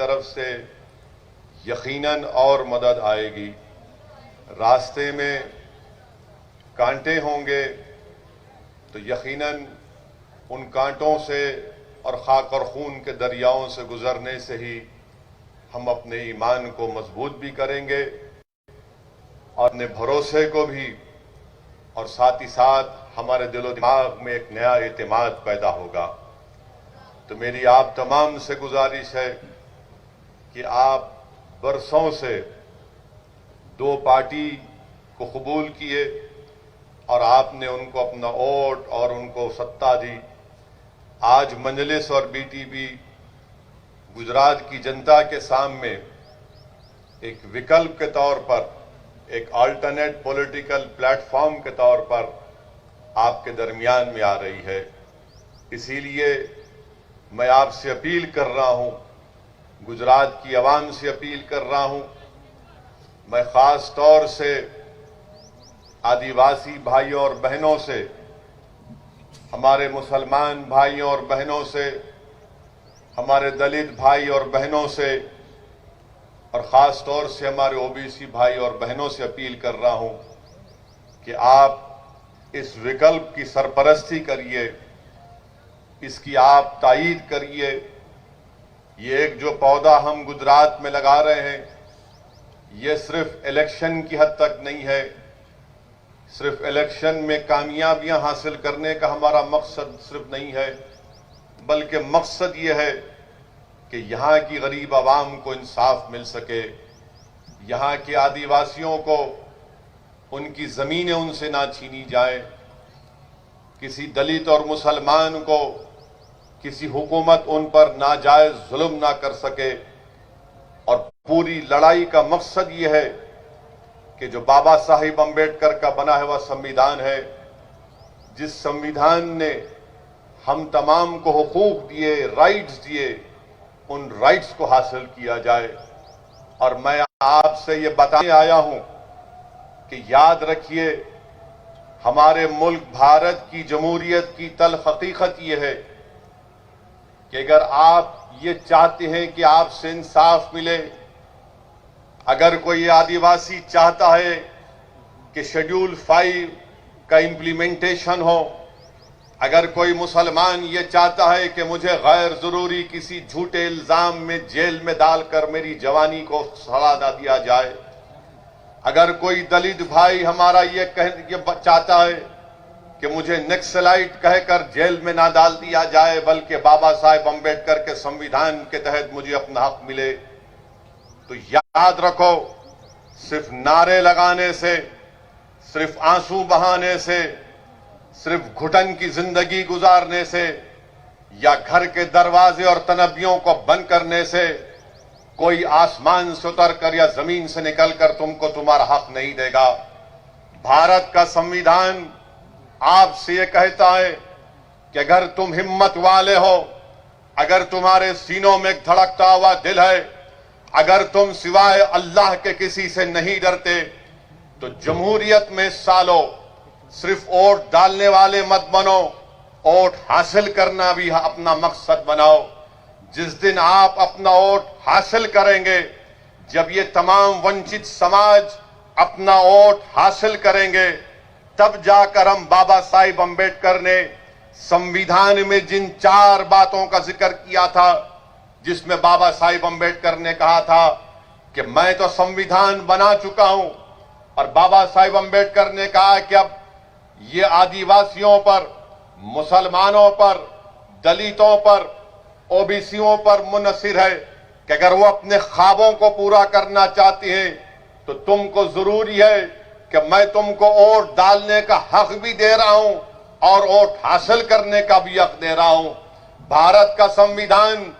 तरफ से यकीनन और मदद आएगी। रास्ते में कांटे होंगे तो यकीनन उन कांटों से और खाक और खून के दरियाओं से गुजरने से ही हम अपने ईमान को मजबूत भी करेंगे और अपने भरोसे को भी, और साथ ही साथ हमारे दिलो दिमाग में एक नया एतमाद पैदा होगा। तो मेरी आप तमाम से गुजारिश है कि आप बरसों से दो पार्टी को कबूल किए और आपने उनको अपना वोट और उनको सत्ता दी। आज मजलिस और बीटीपी गुजरात की जनता के सामने एक विकल्प के तौर पर, एक अल्टरनेट पॉलिटिकल प्लेटफॉर्म के तौर पर आपके दरमियान में आ रही है। इसीलिए मैं आपसे अपील कर रहा हूं, गुजरात की आवाम से अपील कर रहा हूं, मैं खास तौर से आदिवासी भाइयों और बहनों से, हमारे मुसलमान भाइयों और बहनों से, हमारे दलित भाई और बहनों से, और खास तौर से हमारे ओबीसी भाई और बहनों से अपील कर रहा हूं कि आप इस विकल्प की सरपरस्ती करिए, इसकी आप तायीद करिए। ये एक जो पौधा हम गुजरात में लगा रहे हैं, ये सिर्फ इलेक्शन की हद तक नहीं है। सिर्फ इलेक्शन में कामयाबियां हासिल करने का हमारा मकसद सिर्फ नहीं है, बल्कि मकसद ये है कि यहाँ की गरीब आवाम को इंसाफ मिल सके, यहाँ के आदिवासियों को उनकी ज़मीनें उनसे ना छीनी जाए, किसी दलित और मुसलमान को किसी हुकूमत उन पर नाजायज जुल्म ना कर सके। और पूरी लड़ाई का मकसद ये है कि जो बाबा साहिब अम्बेडकर का बना हुआ संविधान है, जिस संविधान ने हम तमाम को हुकूक दिए, राइट्स दिए, उन राइट्स को हासिल किया जाए। और मैं आपसे ये बताने आया हूं कि याद रखिए, हमारे मुल्क भारत की जमहूरियत की तल्ख हकीकत ये है कि अगर आप ये चाहते हैं कि आपसे इंसाफ मिले, अगर कोई आदिवासी चाहता है कि शेड्यूल 5 का इम्प्लीमेंटेशन हो, अगर कोई मुसलमान ये चाहता है कि मुझे गैर जरूरी किसी झूठे इल्जाम में जेल में डालकर मेरी जवानी को सड़ा ना दिया जाए, अगर कोई दलित भाई हमारा ये चाहता है कि मुझे नक्सलाइट कहकर जेल में ना डाल दिया जाए, बल्कि बाबा साहेब अम्बेडकर के संविधान के तहत मुझे अपना हक मिले, तो याद रखो, सिर्फ नारे लगाने से, सिर्फ आंसू बहाने से, सिर्फ घुटन की जिंदगी गुजारने से, या घर के दरवाजे और तनबियों को बंद करने से कोई आसमान से उतरकर या जमीन से निकलकर तुमको तुम्हारा हक नहीं देगा। भारत का संविधान आपसे ये कहता है कि अगर तुम हिम्मत वाले हो, अगर तुम्हारे सीनों में एक धड़कता हुआ दिल है, अगर तुम सिवाय अल्लाह के किसी से नहीं डरते, तो जमहूरियत में सालों सिर्फ वोट डालने वाले मत बनो, वोट हासिल करना भी अपना मकसद बनाओ। जिस दिन आप अपना वोट हासिल करेंगे, जब ये तमाम वंचित समाज अपना वोट हासिल करेंगे, तब जाकर हम बाबा साहिब अम्बेडकर ने संविधान में जिन 4 बातों का जिक्र किया था, जिसमें बाबा साहिब अम्बेडकर ने कहा था कि मैं तो संविधान बना चुका हूं, और बाबा साहिब अम्बेडकर ने कहा कि अब ये आदिवासियों पर, मुसलमानों पर, दलितों पर, ओबीसियों पर मुनसिर है कि अगर वो अपने ख्वाबों को पूरा करना चाहती हैं, तो तुमको जरूरी है कि मैं तुमको वोट डालने का हक भी दे रहा हूं और वोट हासिल करने का भी हक दे रहा हूं। भारत का संविधान,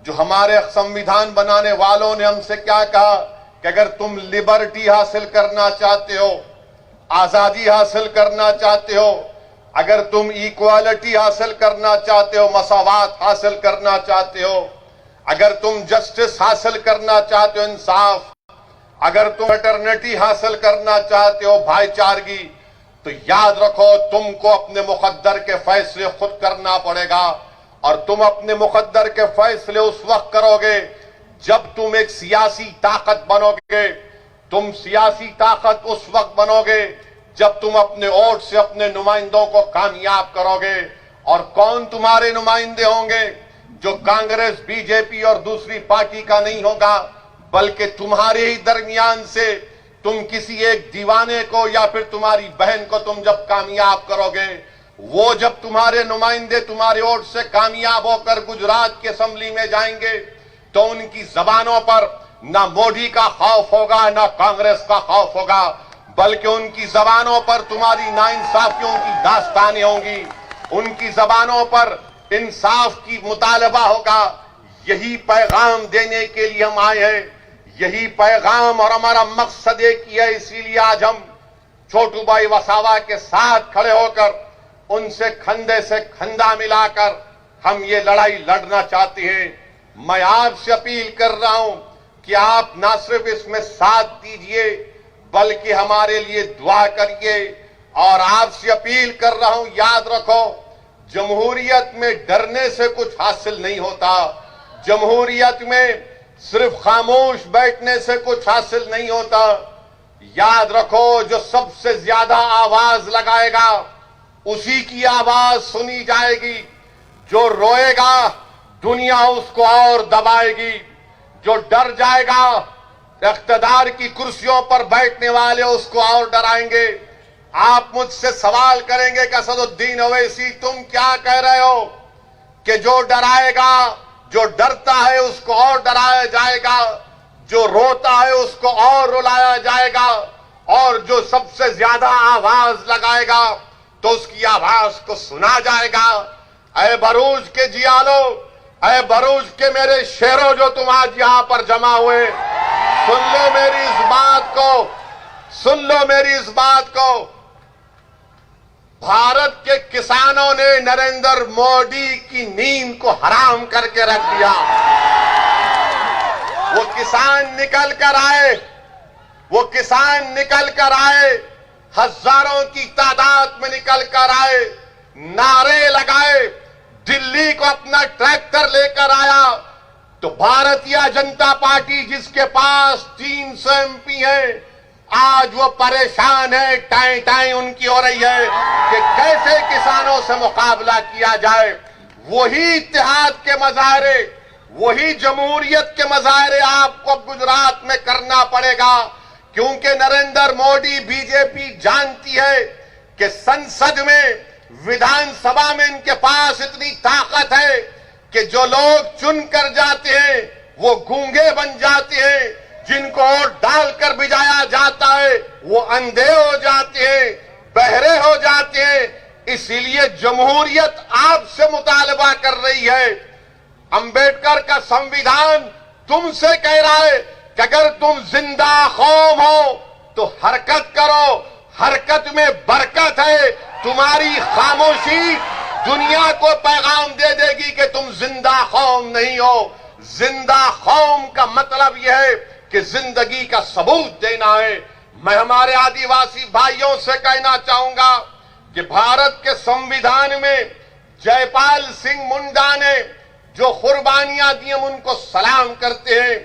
जो हमारे संविधान बनाने वालों ने हमसे क्या कहा कि अगर तुम लिबर्टी हासिल करना चाहते हो, आजादी हासिल करना चाहते हो, अगर तुम इक्वालिटी हासिल करना चाहते हो, मसावात हासिल करना चाहते हो, अगर तुम जस्टिस हासिल करना चाहते हो, इंसाफ, अगर तुम फ्रेटर्निटी हासिल करना चाहते हो, भाईचारगी, तो याद रखो तुमको अपने मुकद्दर के फैसले खुद करना पड़ेगा। और तुम अपने मुकद्दर के फैसले उस वक्त करोगे जब तुम एक सियासी ताकत बनोगे। तुम सियासी ताकत उस वक्त बनोगे जब तुम अपने वोट से अपने नुमाइंदों को कामयाब करोगे। और कौन तुम्हारे नुमाइंदे होंगे? जो कांग्रेस, बीजेपी और दूसरी पार्टी का नहीं होगा, बल्कि तुम्हारे ही दरमियान से तुम किसी एक दीवाने को या फिर तुम्हारी बहन को तुम जब कामयाब करोगे, वो जब तुम्हारे नुमाइंदे तुम्हारे वोट से कामयाब होकर गुजरात की असेंबली में जाएंगे तो उनकी जबानों पर ना मोदी का खौफ होगा, ना कांग्रेस का खौफ होगा, बल्कि उनकी जबानों पर तुम्हारी नाइंसाफियों की दास्तानें होंगी। उनकी जबानों पर इंसाफ की मुतालबा होगा। यही पैगाम देने के लिए हम आए हैं, यही पैगाम और हमारा मकसद एक ही है। इसीलिए आज हम छोटू भाई वसावा के साथ खड़े होकर उनसे कंधे से कंधा मिलाकर हम ये लड़ाई लड़ना चाहते हैं। मैं आपसे अपील कर रहा हूं कि आप ना सिर्फ इसमें साथ दीजिए बल्कि हमारे लिए दुआ करिए। और आपसे अपील कर रहा हूं, याद रखो, जमहूरियत में डरने से कुछ हासिल नहीं होता। जमहूरियत में सिर्फ खामोश बैठने से कुछ हासिल नहीं होता। याद रखो, जो सबसे ज्यादा आवाज लगाएगा उसी की आवाज सुनी जाएगी। जो रोएगा दुनिया उसको और दबाएगी। जो डर जाएगा इख्तिदार की कुर्सियों पर बैठने वाले उसको और डराएंगे। आप मुझसे सवाल करेंगे कि असदुद्दीन ओवैसी तुम क्या कह रहे हो कि जो डराएगा, जो डरता है उसको और डराया जाएगा, जो रोता है उसको और रुलाया जाएगा, और जो सबसे ज्यादा आवाज लगाएगा तो उसकी आवाज को सुना जाएगा। ऐ भरूच के जियालो, ऐ भरूच के मेरे शेरों जो तुम आज यहां पर जमा हुए, सुन लो मेरी इस बात को, सुन लो मेरी इस बात को। भारत के किसानों ने नरेंद्र मोदी की नींद को हराम करके रख दिया। वो किसान निकल कर आए, वो किसान निकल कर आए, हजारों की तादाद में निकल कर आए, नारे लगाए, दिल्ली को अपना ट्रैक्टर लेकर आया। तो भारतीय जनता पार्टी जिसके पास 300 एमपी है, आज वो परेशान है, टाई टाई उनकी हो रही है कि कैसे किसानों से मुकाबला किया जाए। वही इत्तेहाद के मजाहरे, वही जमहूरियत के मजाहरे आपको गुजरात में करना पड़ेगा, क्योंकि नरेंद्र मोदी, बीजेपी जानती है कि संसद में, विधानसभा में इनके पास इतनी ताकत है कि जो लोग चुन कर जाते हैं वो गूंगे बन जाते हैं, जिनको वोट डालकर भिजाया जाता है वो अंधे हो जाते हैं, बहरे हो जाते हैं। इसीलिए जमहूरियत आपसे मुतालबा कर रही है। अंबेडकर का संविधान तुमसे कह रहा है कि अगर तुम जिंदा कौम हो तो हरकत करो, हरकत में बरकत है। तुम्हारी खामोशी दुनिया को पैगाम दे देगी कि तुम जिंदा कौम नहीं हो। जिंदा कौम का मतलब यह है कि जिंदगी का सबूत देना है। मैं हमारे आदिवासी भाइयों से कहना चाहूंगा कि भारत के संविधान में जयपाल सिंह मुंडा ने जो कुर्बानियां दी हम उनको सलाम करते हैं।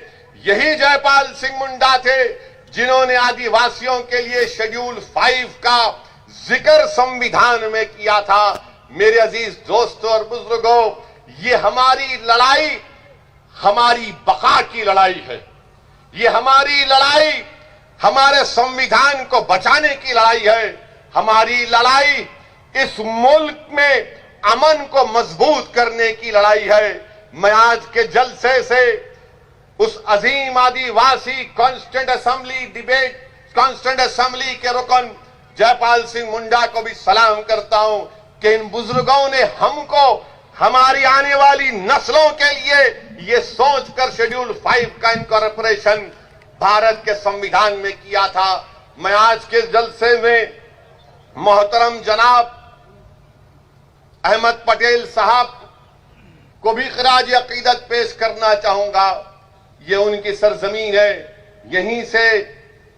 यही जयपाल सिंह मुंडा थे जिन्होंने आदिवासियों के लिए शेड्यूल 5 का जिक्र संविधान में किया था। मेरे अजीज दोस्तों और बुजुर्गों, ये हमारी लड़ाई हमारी बका की लड़ाई है। ये हमारी लड़ाई हमारे संविधान को बचाने की लड़ाई है। हमारी लड़ाई इस मुल्क में अमन को मजबूत करने की लड़ाई है। मैं आज के जलसे से उस अजीम आदिवासी constituent assembly debate constituent assembly के रुकन जयपाल सिंह मुंडा को भी सलाम करता हूं कि इन बुजुर्गों ने हमको, हमारी आने वाली नस्लों के लिए ये सोचकर शेड्यूल 5 का इनकॉर्पोरेशन भारत के संविधान में किया था। मैं आज के जलसे में मोहतरम जनाब अहमद पटेल साहब को भी खराज अकीदत पेश करना चाहूंगा। ये उनकी सरजमीन है। यहीं से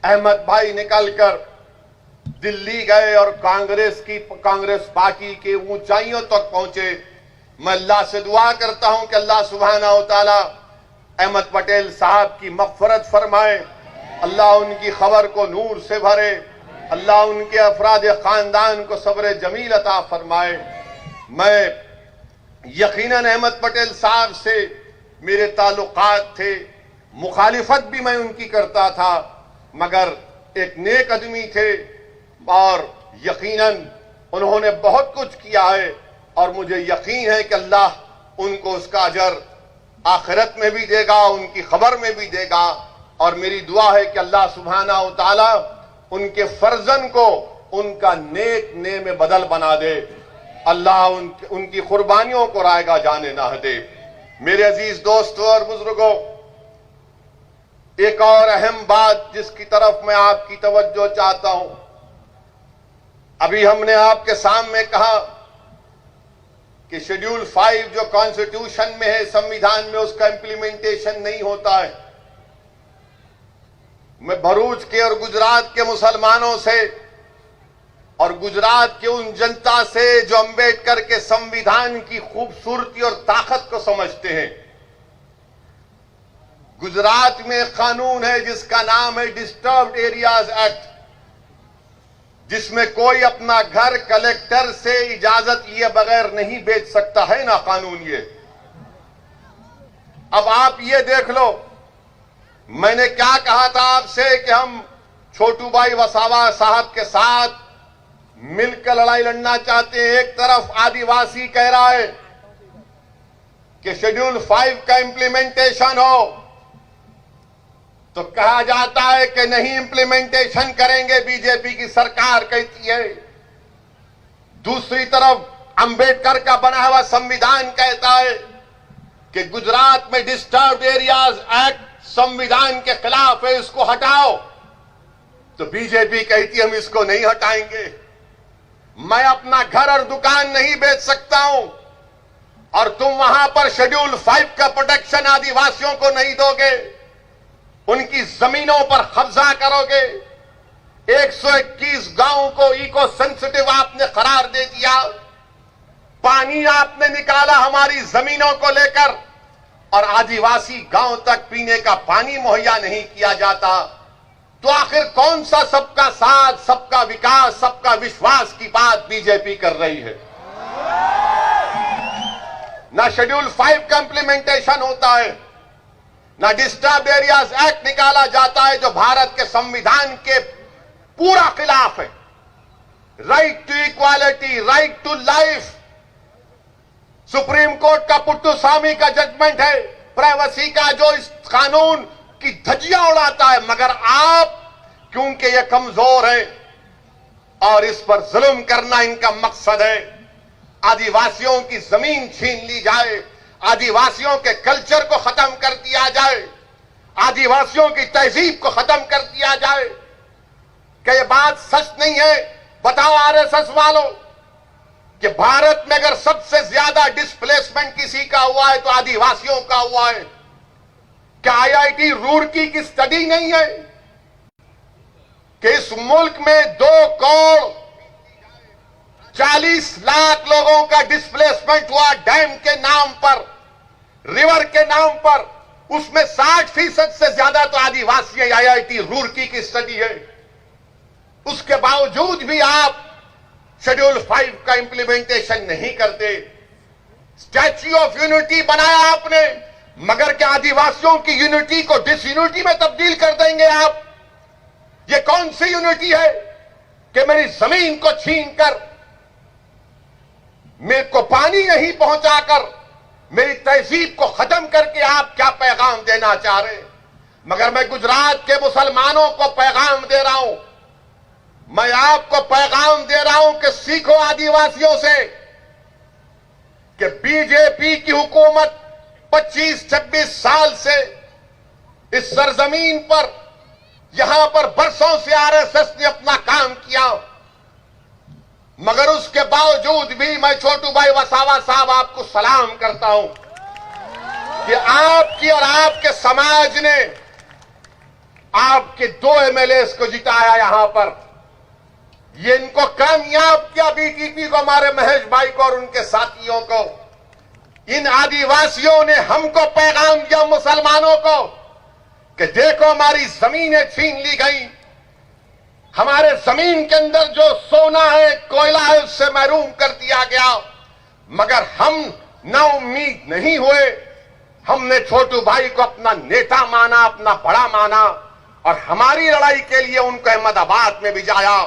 अहमद भाई निकलकर दिल्ली गए और कांग्रेस पार्टी के ऊंचाइयों तक पहुंचे। मैं अल्लाह से दुआ करता हूं कि अल्लाह सुब्हानहू व तआला अहमद पटेल साहब की मग़फ़िरत फरमाए, अल्लाह उनकी खबर को नूर से भरे, अल्लाह उनके अफराद ख़ानदान को सब्र जमील अता फरमाए। मैं यकीनन अहमद पटेल साहब से मेरे ताल्लुकात थे, मुखालिफत भी मैं उनकी करता था, मगर एक नेक आदमी थे और यकीनन उन्होंने बहुत कुछ किया है और मुझे यकीन है कि अल्लाह उनको उसका अजर आखिरत में भी देगा, उनकी खबर में भी देगा। और मेरी दुआ है कि अल्लाह सुब्हाना व तआला उनके फर्जन को उनका नेक ने में बदल बना दे, अल्लाह उनकी कुर्बानियों को रायगा जाने ना दे। मेरे अजीज दोस्तों और बुजुर्गों, एक और अहम बात जिसकी तरफ मैं आपकी तवज्जो चाहता हूं, अभी हमने आपके सामने कहा कि शेड्यूल 5 जो कॉन्स्टिट्यूशन में है, संविधान में, उसका इंप्लीमेंटेशन नहीं होता है। मैं भरूच के और गुजरात के मुसलमानों से और गुजरात के उन जनता से जो अंबेडकर के संविधान की खूबसूरती और ताकत को समझते हैं, गुजरात में एक कानून है जिसका नाम है डिस्टर्ब्ड एरियाज एक्ट, जिसमें कोई अपना घर कलेक्टर से इजाजत लिए बगैर नहीं बेच सकता है ना कानून ये। अब आप ये देख लो, मैंने क्या कहा था आपसे कि हम छोटू भाई वसावा साहब के साथ मिलकर लड़ाई लड़ना चाहते हैं। एक तरफ आदिवासी कह रहा है कि शेड्यूल 5 का इंप्लीमेंटेशन हो, तो कहा जाता है कि नहीं इंप्लीमेंटेशन करेंगे, बीजेपी की सरकार कहती है। दूसरी तरफ अंबेडकर का बना हुआ संविधान कहता है कि गुजरात में डिस्टर्ब्ड एरियाज एक्ट संविधान के खिलाफ है, इसको हटाओ। तो बीजेपी कहती है हम इसको नहीं हटाएंगे। मैं अपना घर और दुकान नहीं बेच सकता हूं और तुम वहां पर शेड्यूल 5 का प्रोटेक्शन आदिवासियों को नहीं दोगे, उनकी जमीनों पर कब्जा करोगे। 121 गांवों को इको सेंसिटिव आपने करार दे दिया, पानी आपने निकाला हमारी जमीनों को लेकर और आदिवासी गांव तक पीने का पानी मुहैया नहीं किया जाता। तो आखिर कौन सा सबका साथ, सबका विकास, सबका विश्वास की बात बीजेपी कर रही है? ना शेड्यूल 5 का इंप्लीमेंटेशन होता है, ना डिस्टर्ब एरियाज एक्ट निकाला जाता है जो भारत के संविधान के पूरा खिलाफ है। Right to equality, right to life, supreme court का पुट्टुस्वामी का जजमेंट है, प्राइवेसी का जो इस कानून की धज्जियां उड़ाता है। मगर आप, क्योंकि ये कमजोर है और इस पर जुल्म करना इनका मकसद है, आदिवासियों की जमीन छीन ली जाए, आदिवासियों के कल्चर को खत्म कर दिया जाए, आदिवासियों की तहजीब को खत्म कर दिया जाए। क्या ये बात सच नहीं है? बताओ आरएसएस वालों कि भारत में अगर सबसे ज्यादा डिस्प्लेसमेंट किसी का हुआ है तो आदिवासियों का हुआ है। क्या आईआईटी रुड़की की स्टडी नहीं है कि इस मुल्क में 2 करोड़ 40 लाख लोगों का डिस्प्लेसमेंट हुआ डैम के नाम पर, रिवर के नाम पर, उसमें 60% से ज्यादा तो आदिवासी है। आईआईटी रुड़की की स्टडी है। उसके बावजूद भी आप शेड्यूल 5 का इंप्लीमेंटेशन नहीं करते। स्टैच्यू ऑफ यूनिटी बनाया आपने, मगर क्या आदिवासियों की यूनिटी को डिसयूनिटी में तब्दील कर देंगे आप? ये कौन सी यूनिटी है कि मेरी जमीन को छीनकर, मेरे को पानी नहीं पहुंचाकर, मेरी तहजीब को खत्म करके आप क्या पैगाम देना चाह रहे हैं? मगर मैं गुजरात के मुसलमानों को पैगाम दे रहा हूं, मैं आपको पैगाम दे रहा हूं कि सीखो आदिवासियों से कि बीजेपी की हुकूमत 25-26 साल से इस सरजमीन पर, यहां पर बरसों से आरएसएस ने अपना काम किया, मगर उसके बावजूद भी मैं छोटू भाई वसावा साहब आपको सलाम करता हूं कि आपकी और आपके समाज ने आपके 2 एमएलएस को जिताया यहां पर। ये इनको कामयाब किया, बीटीपी को, हमारे महेश भाई को और उनके साथियों को। इन आदिवासियों ने हमको पैगाम दिया मुसलमानों को कि देखो हमारी जमीनें छीन ली गई, हमारे जमीन के अंदर जो सोना है, कोयला है, उससे महरूम कर दिया गया। मगर हम ना उम्मीद नहीं हुए। हमने छोटू भाई को अपना नेता माना, अपना बड़ा माना, और हमारी लड़ाई के लिए उनको अहमदाबाद में भिजाया,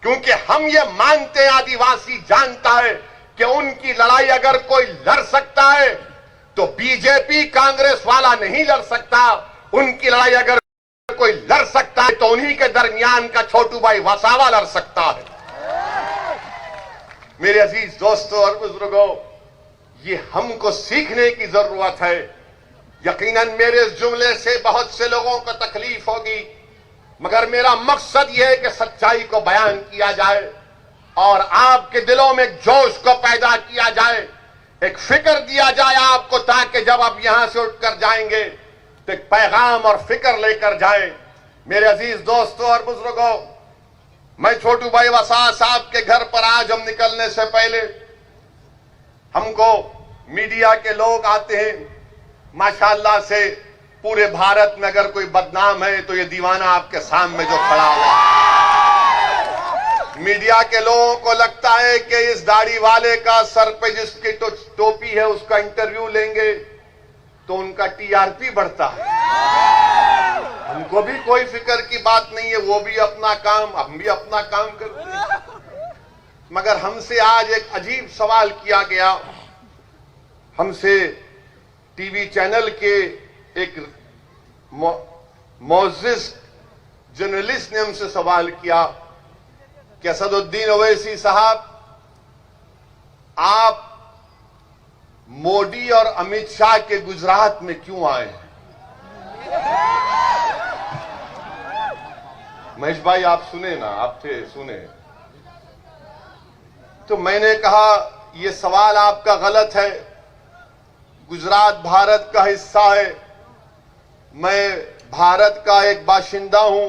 क्योंकि हम ये मानते हैं, आदिवासी जानता है कि उनकी लड़ाई अगर कोई लड़ सकता है तो बीजेपी कांग्रेस वाला नहीं लड़ सकता। उनकी लड़ाई अगर कोई लड़ सकता है तो उन्हीं के दरमियान का छोटू भाई वसावा लड़ सकता है। मेरे अजीज दोस्तों और बुजुर्गों, ये हमको सीखने की जरूरत है। यकीनन मेरे इस जुमले से बहुत से लोगों को तकलीफ होगी, मगर मेरा मकसद यह है कि सच्चाई को बयान किया जाए और आपके दिलों में एक जोश को पैदा किया जाए, एक फिक्र दिया जाए आपको, ताकि जब आप यहां से उठकर जाएंगे तो एक पैगाम और फिक्र लेकर जाए। मेरे अजीज दोस्तों और बुजुर्गों, मैं छोटू भाई वसा साहब के घर पर आज हम निकलने से पहले हमको मीडिया के लोग आते हैं। माशाअल्लाह से पूरे भारत में अगर कोई बदनाम है तो ये दीवाना आपके सामने जो खड़ा हुआ। मीडिया के लोगों को लगता है कि इस दाढ़ी वाले का सर पे जिसकी टोपी है उसका इंटरव्यू लेंगे तो उनका टीआरपी बढ़ता है। हमको भी कोई फिक्र की बात नहीं है, वो भी अपना काम, हम भी अपना काम करते हैं। मगर हमसे आज एक अजीब सवाल किया गया। हमसे टीवी चैनल के एक मोअज़्ज़िज़ जर्नलिस्ट ने हमसे सवाल किया कि असदुद्दीन ओवैसी साहब, आप मोदी और अमित शाह के गुजरात में क्यों आए हैं? महेश भाई आप सुने ना, आप थे, सुने। तो मैंने कहा यह सवाल आपका गलत है। गुजरात भारत का हिस्सा है, मैं भारत का एक बाशिंदा हूं,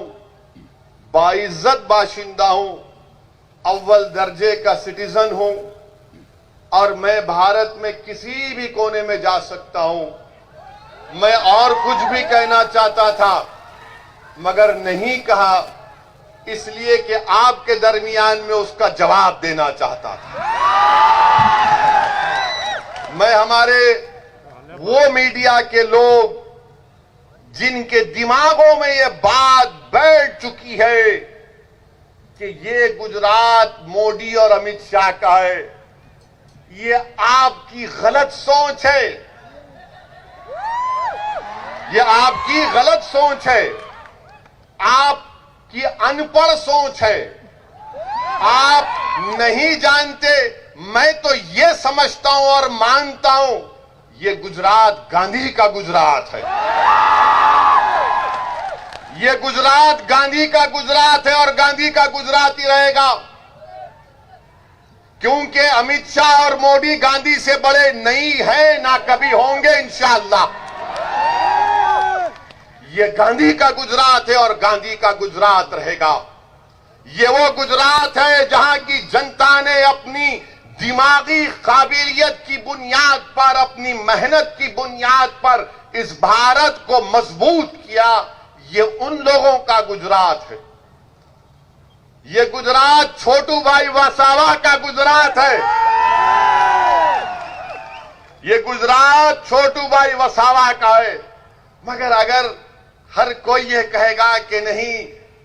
बाइज्जत बाशिंदा हूं, अव्वल दर्जे का सिटीजन हूं, और मैं भारत में किसी भी कोने में जा सकता हूं। मैं और कुछ भी कहना चाहता था मगर नहीं कहा, इसलिए कि आपके दरमियान में उसका जवाब देना चाहता था। मैं हमारे वो मीडिया के लोग जिनके दिमागों में ये बात बैठ चुकी है कि ये गुजरात मोदी और अमित शाह का है, ये आपकी गलत सोच है, ये आपकी गलत सोच है, आपकी अनपढ़ सोच है, आप नहीं जानते। मैं तो ये समझता हूं और मानता हूं ये गुजरात गांधी का गुजरात है। ये गुजरात गांधी का गुजरात है और गांधी का गुजरात ही रहेगा, क्योंकि अमित शाह और मोदी गांधी से बड़े नहीं हैं, ना कभी होंगे इंशाअल्लाह। ये गांधी का गुजरात है और गांधी का गुजरात रहेगा। ये वो गुजरात है जहां की जनता ने अपनी दिमागी काबिलियत की बुनियाद पर, अपनी मेहनत की बुनियाद पर इस भारत को मजबूत किया। ये उन लोगों का गुजरात है। ये गुजरात छोटू भाई वसावा का गुजरात है। ये गुजरात छोटू भाई वसावा का है। मगर अगर हर कोई ये कहेगा कि नहीं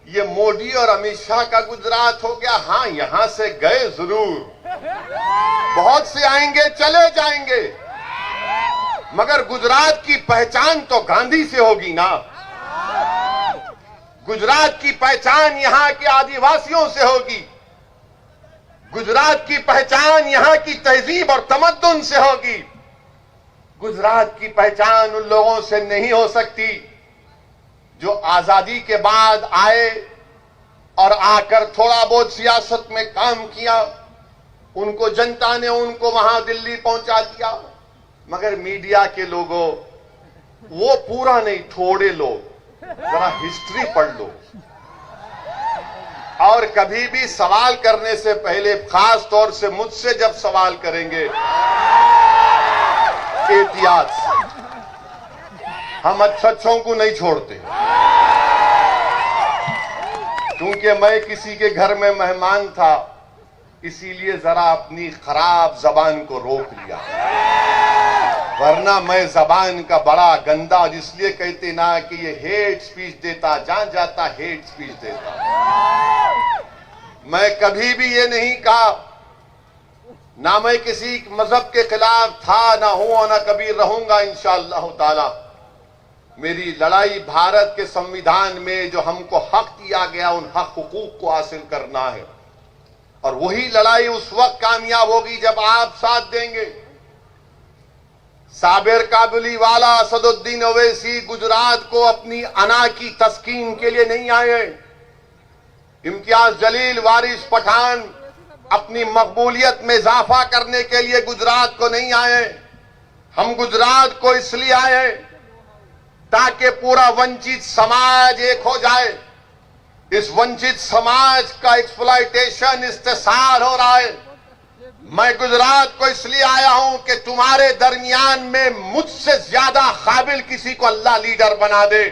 ये मोदी और अमित शाह का गुजरात हो गया, हाँ यहां से गए जरूर, बहुत से आएंगे चले जाएंगे, मगर गुजरात की पहचान तो गांधी से होगी ना। गुजरात की पहचान यहां के आदिवासियों से होगी। गुजरात की पहचान यहां की तहजीब और तमद्दुन से होगी। गुजरात की पहचान उन लोगों से नहीं हो सकती जो आजादी के बाद आए और आकर थोड़ा बहुत सियासत में काम किया। उनको जनता ने उनको वहां दिल्ली पहुंचा दिया। मगर मीडिया के लोगों, वो पूरा नहीं, थोड़े लोग, जरा हिस्ट्री पढ़ लो और कभी भी सवाल करने से पहले, खास तौर से मुझसे जब सवाल करेंगे एहतियात से। हम अच्छों को नहीं छोड़ते, क्योंकि मैं किसी के घर में मेहमान था, इसीलिए जरा अपनी खराब जबान को रोक लिया, वरना मैं जबान का बड़ा गंदा, जिसलिए कहते ना कि ये हेट स्पीच देता, जहां जाता हेट स्पीच देता। मैं कभी भी ये नहीं कहा, ना मैं किसी मजहब के खिलाफ था, ना हूं और ना कभी रहूंगा इंशाअल्लाह ताला। मेरी लड़ाई भारत के संविधान में जो हमको हक दिया गया, उन हक हुकूक को हासिल करना है, और वही लड़ाई उस वक्त कामयाब होगी जब आप साथ देंगे। साबिर काबुलीवाला, असदुद्दीन ओवैसी गुजरात को अपनी अना की तस्कीन के लिए नहीं आए। इम्तियाज जलील, वारिस पठान अपनी मकबूलियत में इजाफा करने के लिए गुजरात को नहीं आए। हम गुजरात को इसलिए आए ताकि पूरा वंचित समाज एक हो जाए। इस वंचित समाज का एक्सप्लॉयटेशन, इस्तेसाल हो रहा है। मैं गुजरात को इसलिए आया हूं कि तुम्हारे दरमियान में मुझसे ज्यादा काबिल किसी को अल्लाह लीडर बना दे,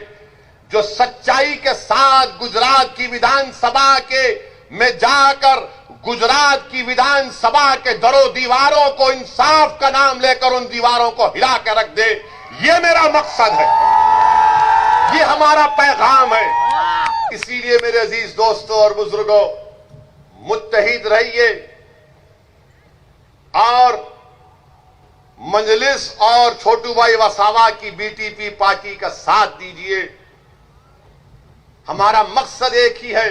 जो सच्चाई के साथ गुजरात की विधानसभा के में जाकर गुजरात की विधानसभा के दरों दीवारों को इंसाफ का नाम लेकर उन दीवारों को हिला कर रख दे। ये मेरा मकसद है, ये हमारा पैगाम है। इसीलिए मेरे अजीज दोस्तों और बुजुर्गों, मुत्तहिद रहिए और मजलिस और छोटू भाई वसावा की बीटीपी पार्टी का साथ दीजिए। हमारा मकसद एक ही है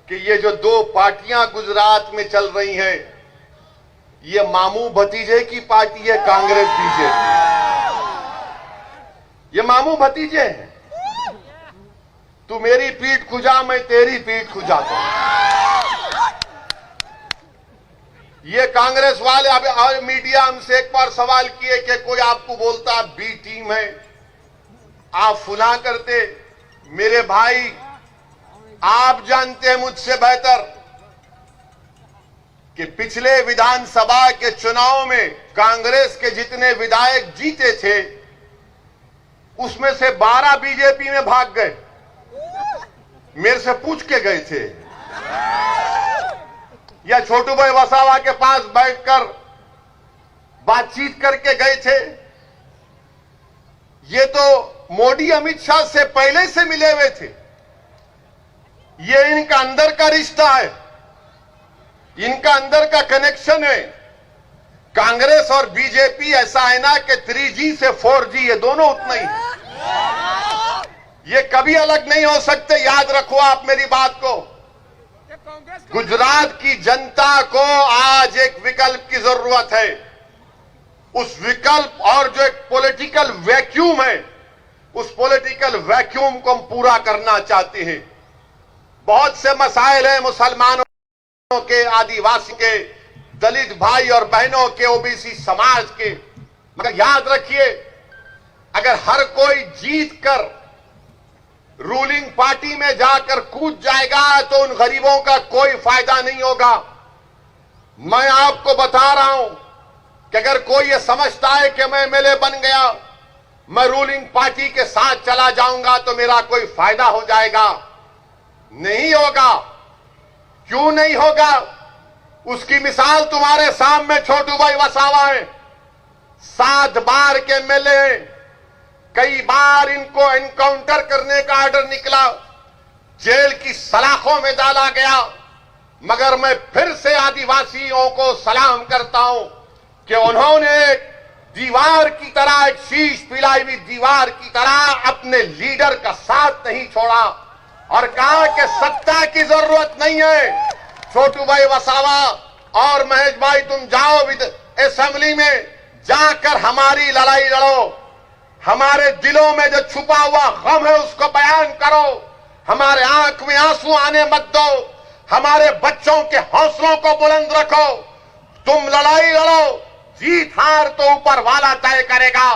कि ये जो दो पार्टियां गुजरात में चल रही हैं, ये मामू भतीजे की पार्टी है, कांग्रेस बीजेपी। ये मामू भतीजे हैं। तू मेरी पीठ खुजा, मैं तेरी पीठ खुजाता हूं। ये कांग्रेस वाले अब मीडिया हमसे एक बार सवाल किए कि कोई आपको बोलता बी टीम है, आप फुला करते। मेरे भाई, आप जानते हैं मुझसे बेहतर कि पिछले विधानसभा के चुनाव में कांग्रेस के जितने विधायक जीते थे, उसमें से 12 बीजेपी में भाग गए। मेरे से पूछ के गए थे, या छोटू भाई वसावा के पास बैठकर बातचीत करके गए थे। ये तो मोदी अमित शाह से पहले से मिले हुए थे। ये इनका अंदर का रिश्ता है, इनका अंदर का कनेक्शन है। कांग्रेस और बीजेपी ऐसा है ना कि 3G से 4G, ये दोनों उतना ही है। ये कभी अलग नहीं हो सकते, याद रखो आप मेरी बात को। गुजरात की जनता को आज एक विकल्प की जरूरत है। उस विकल्प और जो एक पॉलिटिकल वैक्यूम है, उस पॉलिटिकल वैक्यूम को हम पूरा करना चाहते हैं। बहुत से मसाइल हैं मुसलमानों के, आदिवासी के, दलित भाई और बहनों के, ओबीसी समाज के, मगर याद रखिए, अगर हर कोई जीत कर रूलिंग पार्टी में जाकर कूद जाएगा तो उन गरीबों का कोई फायदा नहीं होगा। मैं आपको बता रहा हूं कि अगर कोई ये समझता है कि मैं एमएलए बन गया, मैं रूलिंग पार्टी के साथ चला जाऊंगा तो मेरा कोई फायदा हो जाएगा, नहीं होगा। क्यों नहीं होगा? उसकी मिसाल तुम्हारे सामने छोटू भाई वसावा है। 7 बार के एमएलए, कई बार इनको एनकाउंटर करने का ऑर्डर निकला, जेल की सलाखों में डाला गया, मगर मैं फिर से आदिवासियों को सलाम करता हूं कि उन्होंने दीवार की तरह, एक शीश पिलाई हुई दीवार की तरह अपने लीडर का साथ नहीं छोड़ा और कहा कि सत्ता की जरूरत नहीं है। छोटू भाई वसावा और महेश भाई, तुम जाओ असेंबली में जाकर हमारी लड़ाई लड़ो। हमारे दिलों में जो छुपा हुआ गम है उसको बयान करो। हमारे आंख में आंसू आने मत दो। हमारे बच्चों के हौसलों को बुलंद रखो। तुम लड़ाई लड़ो, जीत हार तो ऊपर वाला तय करेगा,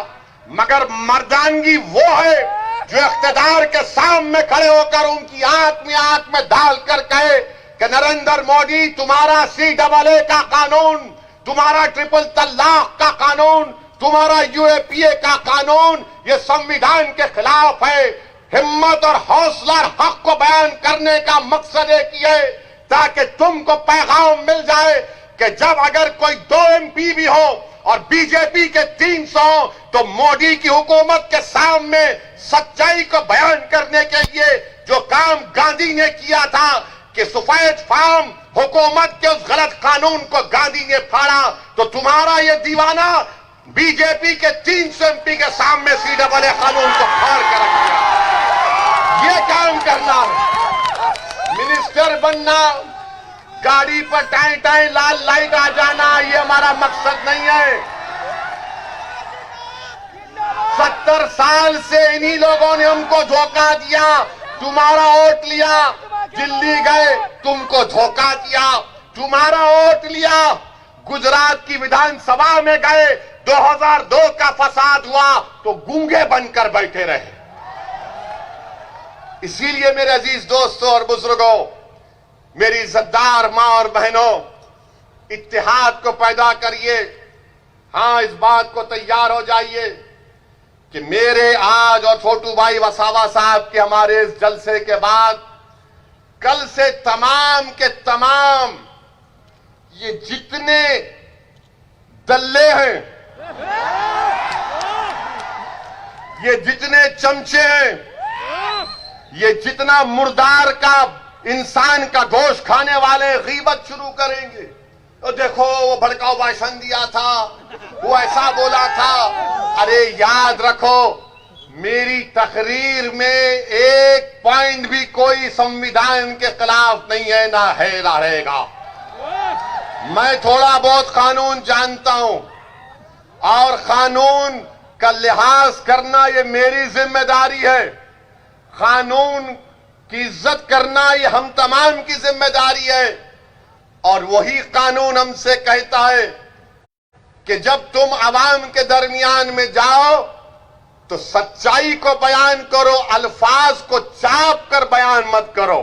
मगर मर्दानगी वो है जो इख्तिदार के सामने खड़े होकर उनकी आंख में डालकर कहे कि नरेंद्र मोदी, तुम्हारा CAA का कानून, तुम्हारा ट्रिपल तलाक का कानून, तुम्हारा यूएपीए का कानून ये संविधान के खिलाफ है। हिम्मत और हौसला और हक को बयान करने का मकसद एक ही है ताकि तुमको पैगाम मिल जाए कि जब अगर कोई 2 MP भी हो और बीजेपी के 300 हो तो मोदी की हुकूमत के सामने सच्चाई को बयान करने के लिए जो काम गांधी ने किया था कि सफेद फार्म हुकूमत के उस गलत कानून को गांधी ने फाड़ा, तो तुम्हारा ये दीवाना बीजेपी के 300 MP के सामने CAA कानून को फाड़ कर रख दिया। ये काम करना है। मिनिस्टर बनना, गाड़ी पर टाई टाई लाल लाइट आ जाना, ये हमारा मकसद नहीं है। 70 साल से इन्हीं लोगों ने हमको धोखा दिया। तुम्हारा वोट लिया, दिल्ली गए, तुमको धोखा दिया। तुम्हारा वोट लिया, गुजरात की विधानसभा में गए, 2002 का फसाद हुआ तो गूंगे बनकर बैठे रहे। इसीलिए मेरे अजीज दोस्तों और बुजुर्गों, मेरी इज्जतदार मां और बहनों, इत्तेहाद को पैदा करिए। हां, इस बात को तैयार हो जाइए कि मेरे आज और छोटू भाई वसावा साहब के हमारे इस जलसे के बाद कल से तमाम के तमाम ये जितने दल्ले हैं, ये जितने चमचे हैं, ये जितना मुर्दार का इंसान का गोश्त खाने वाले गीबत शुरू करेंगे। तो देखो वो भड़काऊ भाषण दिया था, वो ऐसा बोला था। अरे याद रखो, मेरी तकरीर में एक पॉइंट भी कोई संविधान के खिलाफ नहीं है, ना है ना रहेगा। मैं थोड़ा बहुत कानून जानता हूं और कानून का लिहाज करना ये मेरी जिम्मेदारी है। कानून की इज्जत करना ये हम तमाम की जिम्मेदारी है। और वही कानून हमसे कहता है कि जब तुम आवाम के दरमियान में जाओ तो सच्चाई को बयान करो, अल्फाज को चाप कर बयान मत करो।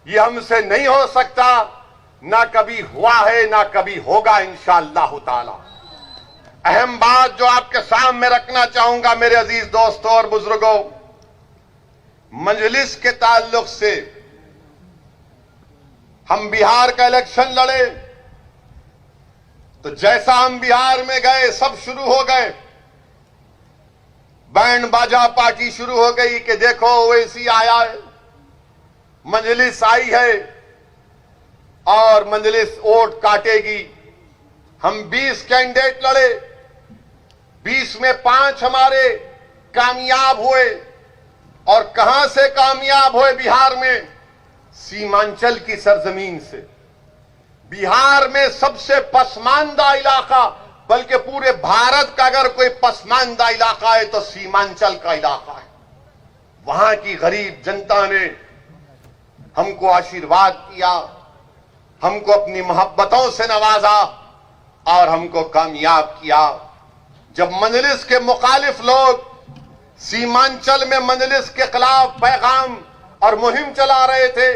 ये हमसे नहीं हो सकता, ना कभी हुआ है ना कभी होगा इंशाअल्लाह ताला। अहम बात जो आपके सामने रखना चाहूंगा मेरे अजीज दोस्तों और बुजुर्गों, मजलिस के ताल्लुक से हम बिहार का इलेक्शन लड़े तो जैसा हम बिहार में गए सब शुरू हो गए, बैंड बाजा पार्टी शुरू हो गई कि देखो ओवैसी आया है, मजलिस आई है और मजलिस वोट काटेगी। हम 20 कैंडिडेट लड़े, 20 में 5 हमारे कामयाब हुए। और कहां से कामयाब हुए बिहार में? सीमांचल की सरजमीन से। बिहार में सबसे पसमानदा इलाका, बल्कि पूरे भारत का अगर कोई पसमानदा इलाका है तो सीमांचल का इलाका है। वहां की गरीब जनता ने हमको आशीर्वाद किया, हमको अपनी मोहब्बतों से नवाजा और हमको कामयाब किया। जब मजलिस के मुखालिफ लोग सीमांचल में मजलिस के खिलाफ पैगाम और मुहिम चला रहे थे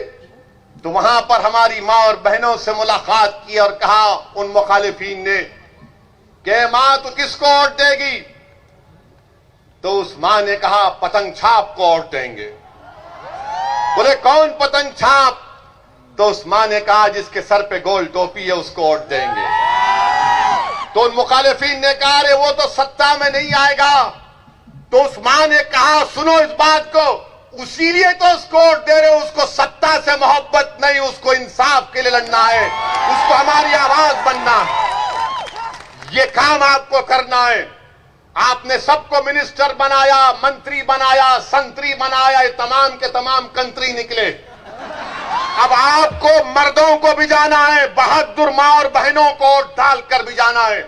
तो वहां पर हमारी मां और बहनों से मुलाकात की और कहा उन मुखालिफिन ने कि मां तू किसको वोट देगी? तो उस मां ने कहा पतंग छाप को वोट देंगे। बोले कौन पतंग छाप? तो उस मां ने कहा जिसके सर पे गोल टोपी है उसको वोट देंगे। तो उन मुखालिफिन ने कहा अरे वो तो सत्ता में नहीं आएगा। तो उस मां ने कहा सुनो इस बात को, उसीलिए तो उसको वोट दे रहे हो, उसको सत्ता से मोहब्बत नहीं, उसको इंसाफ के लिए लड़ना है, उसको हमारी आवाज बनना है। ये काम आपको करना है। आपने सबको मिनिस्टर बनाया, मंत्री बनाया, संतरी बनाया, ये तमाम के तमाम कंत्री निकले। अब आपको मर्दों को भी जाना है, बहादुर मां और बहनों को वोट डालकर भी जाना है,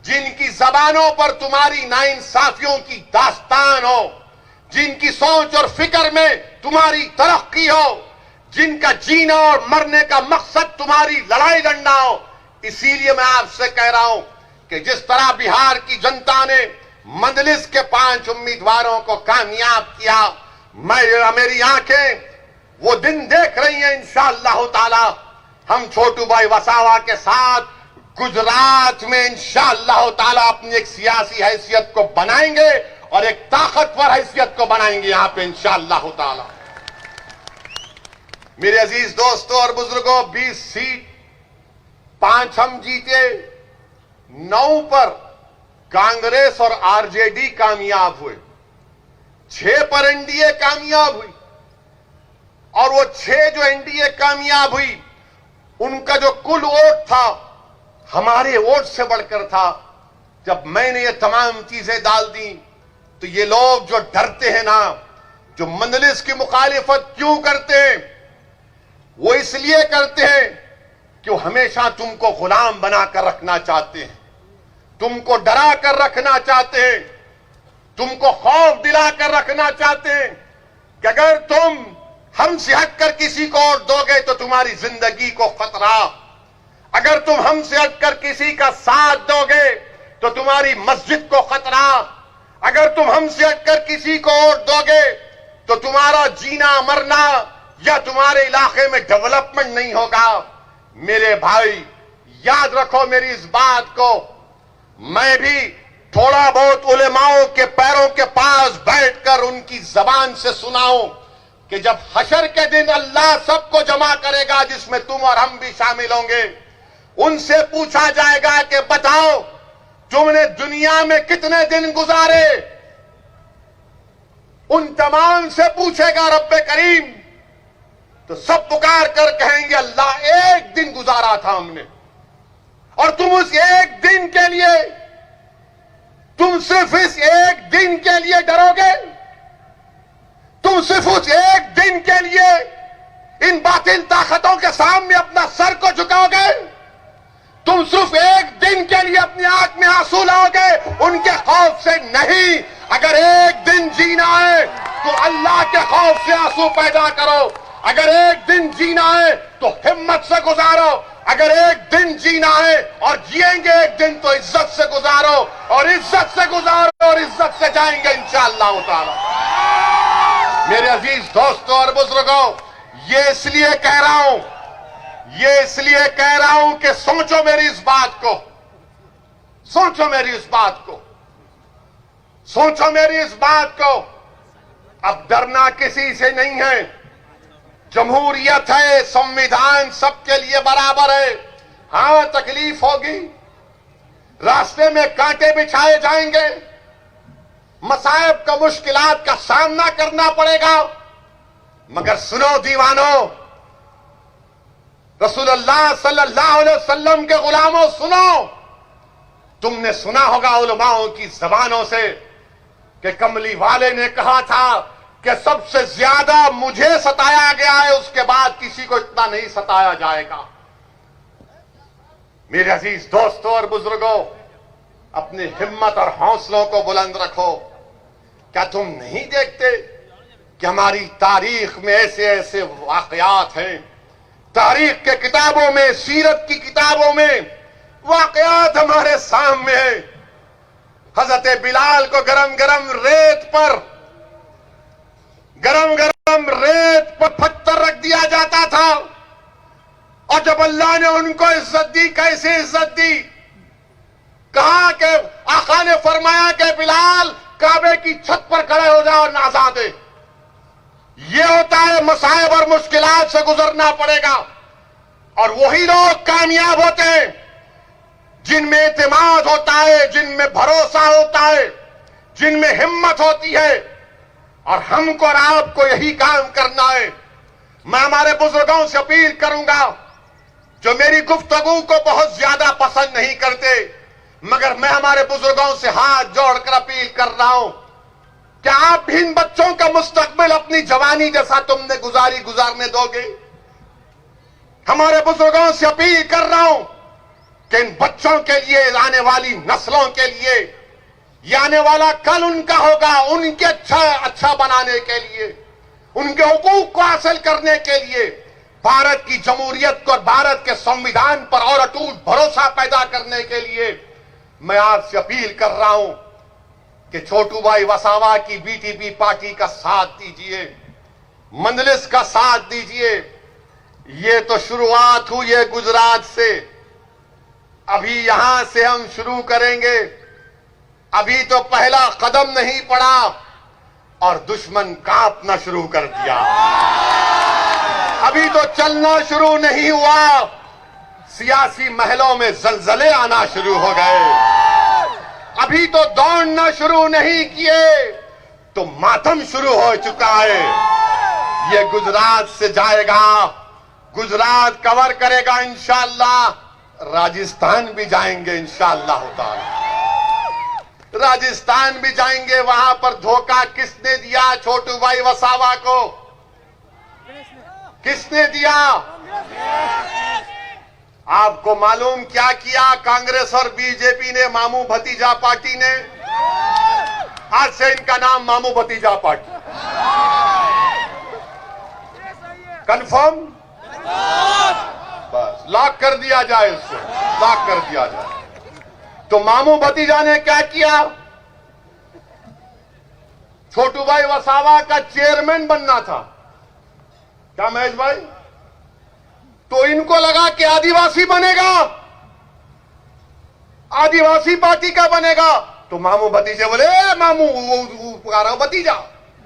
जिनकी जबानों पर तुम्हारी नाइंसाफियों की दास्तान हो, जिनकी सोच और फिक्र में तुम्हारी तरक्की हो, जिनका जीना और मरने का मकसद तुम्हारी लड़ाई लड़ना हो। इसीलिए मैं आपसे कह रहा हूं कि जिस तरह बिहार की जनता ने मजलिस के 5 उम्मीदवारों को कामयाब किया, मेरी आंखें वो दिन देख रही हैं इंशाअल्लाह ताला। हम छोटू भाई वसावा के साथ गुजरात में इंशाअल्लाह ताला अपनी एक सियासी हैसियत को बनाएंगे और एक ताकतवर हैसियत को बनाएंगे यहां पे इंशाअल्लाह ताला। मेरे अजीज दोस्तों और बुजुर्गों, 20 सीट 5 हम जीते, 9 पर कांग्रेस और आरजेडी कामयाब हुए, 6 पर एनडीए कामयाब हुई। और वो 6 जो एनडीए कामयाब हुई, उनका जो कुल वोट था हमारे वोट से बढ़कर था। जब मैंने ये तमाम चीजें डाल दी तो ये लोग जो डरते हैं ना, जो मंजलिस की मुखालिफत क्यों करते हैं, वो इसलिए करते हैं कि वो हमेशा तुमको गुलाम बनाकर रखना चाहते हैं, तुमको डरा कर रखना चाहते हैं, तुमको खौफ दिलाकर रखना चाहते हैं कि अगर तुम हमसे हटकर किसी को और दोगे तो तुम्हारी जिंदगी को खतरा, अगर तुम हमसे हटकर किसी का साथ दोगे तो तुम्हारी मस्जिद को खतरा, अगर तुम हमसे हटकर किसी को और दोगे तो तुम्हारा जीना मरना या तुम्हारे इलाके में डेवलपमेंट नहीं होगा। मेरे भाई याद रखो मेरी इस बात को, मैं भी थोड़ा बहुत उलेमाओं के पैरों के पास बैठकर उनकी जबान से सुनाऊं कि जब हशर के दिन अल्लाह सबको जमा करेगा, जिसमें तुम और हम भी शामिल होंगे, उनसे पूछा जाएगा कि बताओ तुमने दुनिया में कितने दिन गुजारे। उन तमाम से पूछेगा रब्बे करीम, तो सब पुकार कर कहेंगे अल्लाह एक दिन गुजारा था हमने। और तुम उस एक दिन के लिए, तुम सिर्फ इस एक दिन के लिए डरोगे, तुम सिर्फ उस एक दिन के लिए इन बातिल ताकतों के सामने अपना सर को झुकाओगे, तुम सिर्फ एक दिन के लिए अपनी आंख में आंसू लाओगे उनके खौफ से नहीं। अगर एक दिन जीना है तो अल्लाह के खौफ से आंसू पैदा करो, अगर एक दिन जीना है तो हिम्मत से गुजारो, अगर एक दिन जीना है और जिएंगे एक दिन तो इज्जत से गुजारो, और इज्जत से गुजारो और इज्जत से जाएंगे इंशाअल्लाह ताला। मेरे अजीज दोस्तों और बुजुर्गों, ये इसलिए कह रहा हूं, ये इसलिए कह रहा हूं कि सोचो मेरी इस बात को, सोचो मेरी इस बात को, सोचो मेरी इस बात को। अब डरना किसी से नहीं है, जमहूरियत है, संविधान सबके लिए बराबर है। हां तकलीफ होगी, रास्ते में कांटे बिछाए जाएंगे, मसाइब का मुश्किलात का सामना करना पड़ेगा, मगर सुनो दीवानों, रसूलुल्लाह सल्लल्लाहु अलैहि वसल्लम के गुलामों सुनो, तुमने सुना होगा उलमाओं की जबानों से कि कमली वाले ने कहा था कि सबसे ज्यादा मुझे सताया गया है, उसके बाद किसी को इतना नहीं सताया जाएगा। मेरे अजीज दोस्तों और बुजुर्गों, अपनी हिम्मत और हौसलों को बुलंद रखो। क्या तुम नहीं देखते कि हमारी तारीख में ऐसे ऐसे वाकयात हैं, तारीख के किताबों में, सीरत की किताबों में वाकयात हमारे सामने हैं। हजरत बिलाल को गरम गरम रेत पर पत्थर रख दिया जाता था, और जब अल्लाह ने उनको इज्जत दी, कैसे इज्जत दी, कहा कि आका ने फरमाया कि बिलाल काबे की छत पर खड़े हो जाओ और आजाद दे। ये होता है मसाइब और मुश्किलात से गुजरना पड़ेगा, और वही लोग कामयाब होते हैं जिनमें एतमाद होता है, जिनमें भरोसा होता है, जिनमें हिम्मत होती है। और हमको और आपको यही काम करना है। मैं हमारे बुजुर्गों से अपील करूंगा, जो मेरी गुफ्तगू को बहुत ज्यादा पसंद नहीं करते, मगर मैं हमारे बुजुर्गों से हाथ जोड़कर अपील कर रहा हूं, क्या आप इन बच्चों का मुस्तकबिल अपनी जवानी जैसा तुमने गुजारने दोगे? हमारे बुजुर्गों से अपील कर रहा हूं कि इन बच्चों के लिए, आने वाली नस्लों के लिए, ये आने वाला कल उनका होगा, उनके अच्छा बनाने के लिए, उनके हुकूक को हासिल करने के लिए, भारत की जमहूरियत को और भारत के संविधान पर और अटूट भरोसा पैदा करने के लिए मैं आपसे अपील कर रहा हूं कि छोटू भाई वसावा की बीटीपी पार्टी का साथ दीजिए, मंजलिस का साथ दीजिए। ये तो शुरुआत हुई है गुजरात से, अभी यहां से हम शुरू करेंगे। अभी तो पहला कदम नहीं पड़ा और दुश्मन कांपना शुरू कर दिया। अभी तो चलना शुरू नहीं हुआ, सियासी महलों में जलजले आना शुरू हो गए। अभी तो दौड़ना शुरू नहीं किए तो मातम शुरू हो चुका है। ये गुजरात से जाएगा, गुजरात कवर करेगा इंशाअल्लाह, राजस्थान भी जाएंगे इंशाअल्लाह ताला। राजस्थान भी जाएंगे। वहां पर धोखा किसने दिया छोटू भाई वसावा को? किसने दिया? आपको मालूम क्या किया कांग्रेस और बीजेपी ने, मामू भतीजा पार्टी ने? आज से इनका नाम मामू भतीजा पार्टी। कंफर्म? बस लॉक कर दिया जाए, इसको लॉक कर दिया जाए। तो मामू भतीजा ने क्या किया? छोटू भाई वसावा का चेयरमैन बनना था क्या महेश भाई? तो इनको लगा कि आदिवासी बनेगा, आदिवासी पार्टी का बनेगा। तो मामू भतीजे बोले मामू पुकारा भतीजा,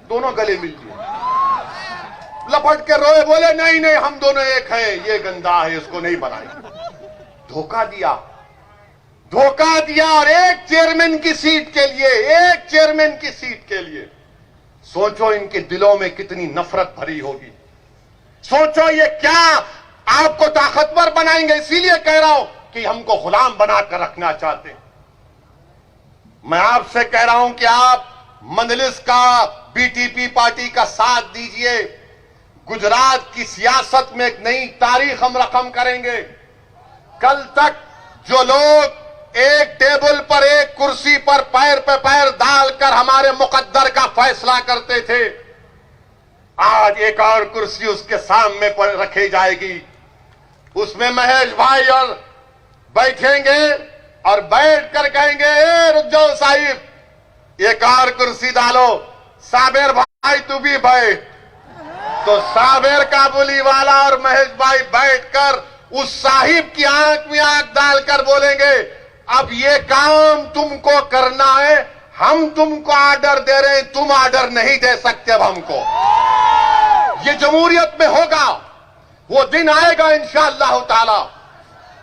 दोनों गले मिल गए। लपट के रोए, बोले नहीं नहीं हम दोनों एक हैं, ये गंदा है, इसको नहीं बनाएंगे। धोखा दिया, धोखा दिया। और एक चेयरमैन की सीट के लिए, एक चेयरमैन की सीट के लिए सोचो इनके दिलों में कितनी नफरत भरी होगी। सोचो ये क्या आपको ताकतवर बनाएंगे। इसीलिए कह रहा हूं कि हमको गुलाम बनाकर रखना चाहते हैं। मैं आपसे कह रहा हूं कि आप मंजलिस का, बीटीपी पार्टी का साथ दीजिए। गुजरात की सियासत में एक नई तारीख हम रकम करेंगे। कल तक जो लोग एक टेबल पर, एक कुर्सी पर पैर पे पैर डालकर हमारे मुकद्दर का फैसला करते थे, आज एक और कुर्सी उसके सामने पर रखी जाएगी। उसमें महेश भाई और बैठेंगे और बैठ कर कहेंगे ए रुक जाओ साहिब, एक और कुर्सी डालो, साबिर भाई तू भी बैठ। तो साबिर काबुली वाला और महेश भाई बैठकर उस साहिब की आंख में आंख डालकर बोलेंगे अब ये काम तुमको करना है, हम तुमको ऑर्डर दे रहे हैं, तुम ऑर्डर नहीं दे सकते अब हमको। ये जमहूरियत में होगा, वो दिन आएगा इंशाअल्लाह ताला।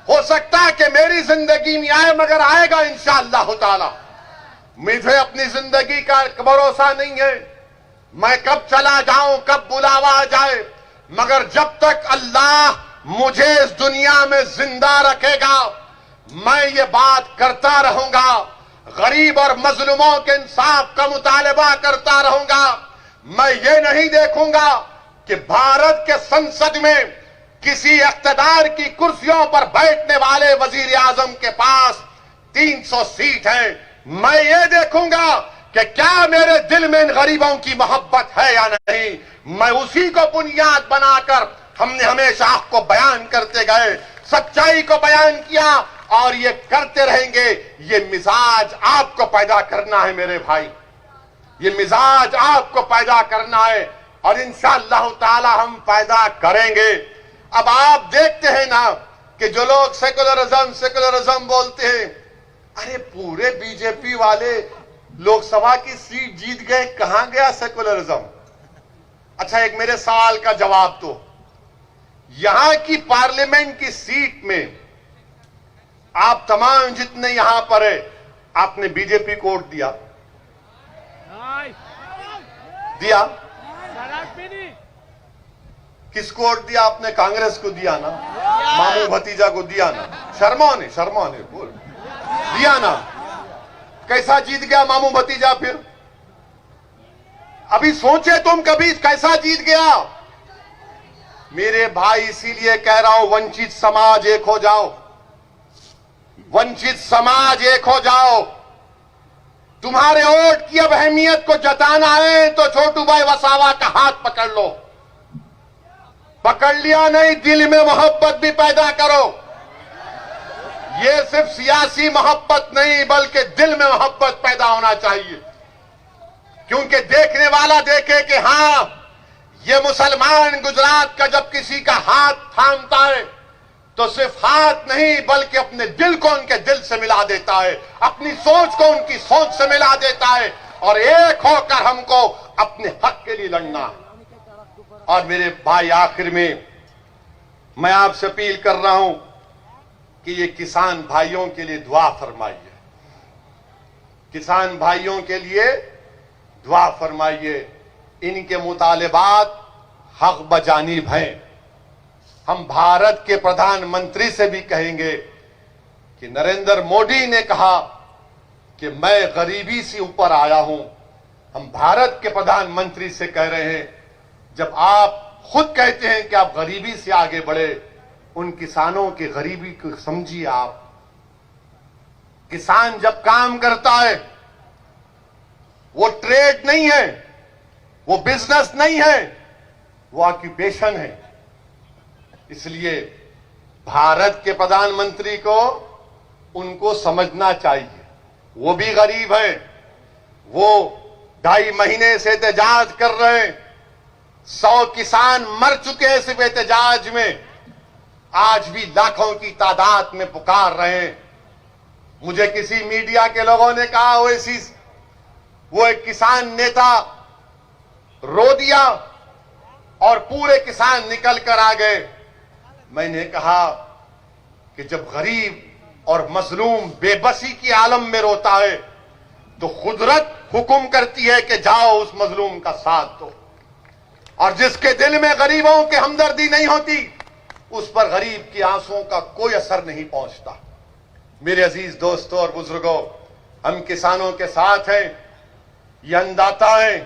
हो सकता है कि मेरी जिंदगी में आए, मगर आएगा इंशाअल्लाह ताला। मुझे अपनी जिंदगी का भरोसा नहीं है, मैं कब चला जाऊं, कब बुलावा आ जाए, मगर जब तक अल्लाह मुझे इस दुनिया में जिंदा रखेगा मैं ये बात करता रहूंगा। गरीब और मजलूमों के इंसाफ का मुतालबा करता रहूंगा। मैं ये नहीं देखूंगा कि भारत के संसद में किसी इख्तिदार की कुर्सियों पर बैठने वाले वजीर आजम के पास 300 सीट है। मैं ये देखूंगा कि क्या मेरे दिल में इन गरीबों की मोहब्बत है या नहीं। मैं उसी को बुनियाद बनाकर हमने हमेशा हक को बयान करते गए, सच्चाई को बयान किया और ये करते रहेंगे। ये मिजाज आपको पैदा करना है मेरे भाई, ये मिजाज आपको पैदा करना है और इंशाअल्लाह ताला हम पैदा करेंगे। अब आप देखते हैं ना कि जो लोग सेकुलरिज्म बोलते हैं, अरे पूरे बीजेपी वाले लोकसभा की सीट जीत गए, कहां गया सेकुलरिज्म? अच्छा एक मेरे सवाल का जवाब दो, यहां की पार्लियामेंट की सीट में आप तमाम जितने यहां पर है, आपने बीजेपी को वोट दिया? दिया? किसको वोट दिया आपने? कांग्रेस को दिया ना, मामू भतीजा को दिया ना, शर्मा ने बोल दिया ना। कैसा जीत गया मामू भतीजा? फिर अभी सोचे तुम कभी कैसा जीत गया? मेरे भाई इसीलिए कह रहा हूं वंचित समाज एक हो जाओ, वंचित समाज एक हो जाओ। तुम्हारे वोट की अब अहमियत को जताना है तो छोटू भाई वसावा का हाथ पकड़ लो। पकड़ लिया नहीं, दिल में मोहब्बत भी पैदा करो। ये सिर्फ सियासी मोहब्बत नहीं बल्कि दिल में मोहब्बत पैदा होना चाहिए, क्योंकि देखने वाला देखे कि हां ये मुसलमान गुजरात का जब किसी का हाथ थामता है तो सिर्फ हाथ नहीं बल्कि अपने दिल को उनके दिल से मिला देता है, अपनी सोच को उनकी सोच से मिला देता है और एक होकर हमको अपने हक के लिए लड़ना है। और मेरे भाई, आखिर में मैं आपसे अपील कर रहा हूं कि ये किसान भाइयों के लिए दुआ फरमाइए, किसान भाइयों के लिए दुआ फरमाइए। इनके मुतालिबात हक बजानिब हैं। हम भारत के प्रधानमंत्री से भी कहेंगे कि नरेंद्र मोदी ने कहा कि मैं गरीबी से ऊपर आया हूं। हम भारत के प्रधानमंत्री से कह रहे हैं, जब आप खुद कहते हैं कि आप गरीबी से आगे बढ़े, उन किसानों की गरीबी को समझिए। आप किसान जब काम करता है, वो ट्रेड नहीं है, वो बिजनेस नहीं है, वो ऑक्यूपेशन है। इसलिए भारत के प्रधानमंत्री को उनको समझना चाहिए, वो भी गरीब है। वो 2.5 महीने से एहतजाज कर रहे हैं, 100 किसान मर चुके हैं सिर्फ एहतजाज में, आज भी लाखों की तादाद में पुकार रहे हैं। मुझे किसी मीडिया के लोगों ने कहा वो एक किसान नेता रो दिया और पूरे किसान निकल कर आ गए। मैंने कहा कि जब गरीब और मजलूम बेबसी की आलम में रोता है तो कुदरत हुक्म करती है कि जाओ उस मजलूम का साथ दो, और जिसके दिल में गरीबों की हमदर्दी नहीं होती उस पर गरीब की आंसुओं का कोई असर नहीं पहुंचता। मेरे अजीज दोस्तों और बुजुर्गों, हम किसानों के साथ हैं। ये अन्नदाता हैं,